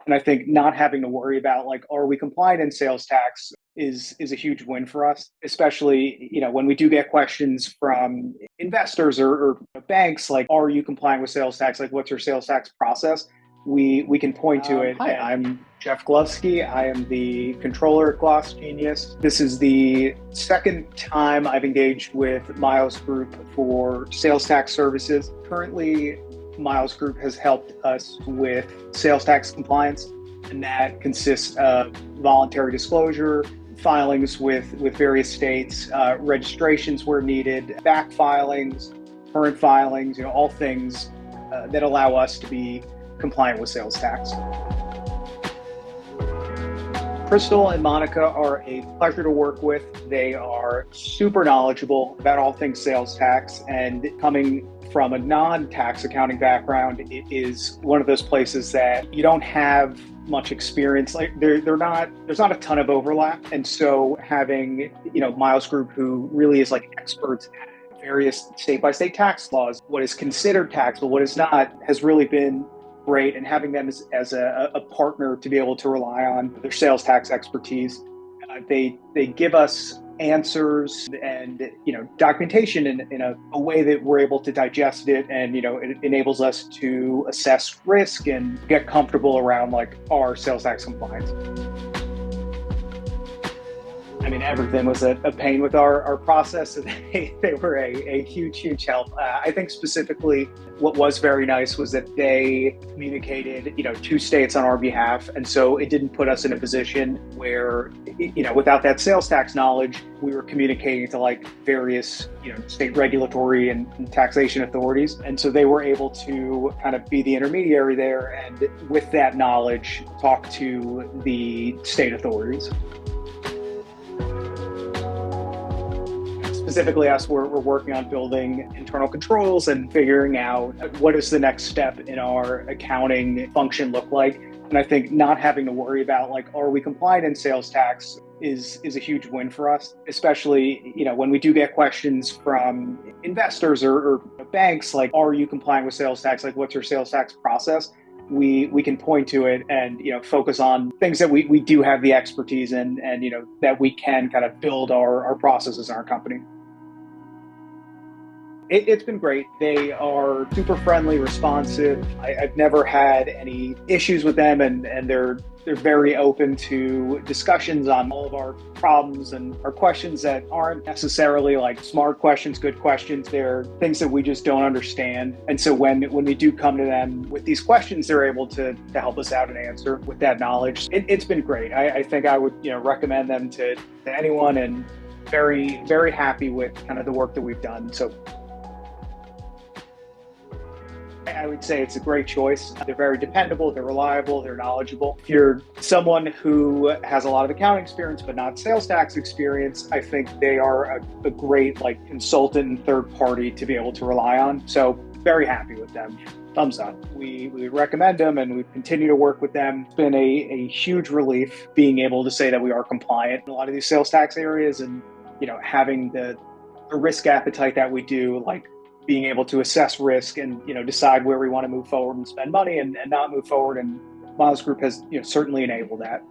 And I think not having to worry about like, are we compliant in sales tax is a huge win for us, especially, when we do get questions from investors or banks, like, are you compliant with sales tax? Like, what's your sales tax process? We can point to it. Hi, I'm Jeff Glovsky. I am the controller at GlossGenius. This is the second time I've engaged with Miles Group for sales tax services. Currently, Miles Group has helped us with sales tax compliance, and that consists of voluntary disclosure, filings with various states, registrations where needed, back filings, current filings, all things that allow us to be compliant with sales tax. Crystal and Monika are a pleasure to work with. They are super knowledgeable about all things sales tax, and coming from a non-tax accounting background, it is one of those places that you don't have much experience. Like there's not a ton of overlap. And so having, Miles Group, who really is like experts at various state-by-state tax laws, what is considered taxable, what is not, has really been great. And having them as a partner to be able to rely on their sales tax expertise. They give us answers and documentation in a way that we're able to digest it, and it enables us to assess risk and get comfortable around like our sales tax compliance. I mean, everything was a pain with our process. So they were a huge help. I think specifically what was very nice was that they communicated, to states on our behalf. And so it didn't put us in a position where, without that sales tax knowledge, we were communicating to like various, state regulatory and taxation authorities. And so they were able to kind of be the intermediary there, and with that knowledge, talk to the state authorities. Specifically us, we're working on building internal controls and figuring out what does the next step in our accounting function look like. And I think not having to worry about like, are we compliant in sales tax is a huge win for us, especially, when we do get questions from investors or banks, like, are you compliant with sales tax? Like, what's your sales tax process? We can point to it and, focus on things that we do have the expertise in, and, that we can kind of build our processes in our company. It's been great. They are super friendly, responsive. I've never had any issues with them, and they're very open to discussions on all of our problems and our questions that aren't necessarily like smart questions, good questions. They're things that we just don't understand. And so when we do come to them with these questions, they're able to help us out and answer with that knowledge. It's been great. I think I would recommend them to anyone, and very, very happy with kind of the work that we've done. So I would say it's a great choice. They're very dependable, they're reliable, they're knowledgeable. If you're someone who has a lot of accounting experience but not sales tax experience, I think they are a great like consultant and third party to be able to rely on. So very happy with them. Thumbs up. We recommend them, and we continue to work with them. It's been a huge relief being able to say that we are compliant in a lot of these sales tax areas, and having the risk appetite that we do, like being able to assess risk and decide where we want to move forward and spend money and not move forward. And Miles Group has certainly enabled that.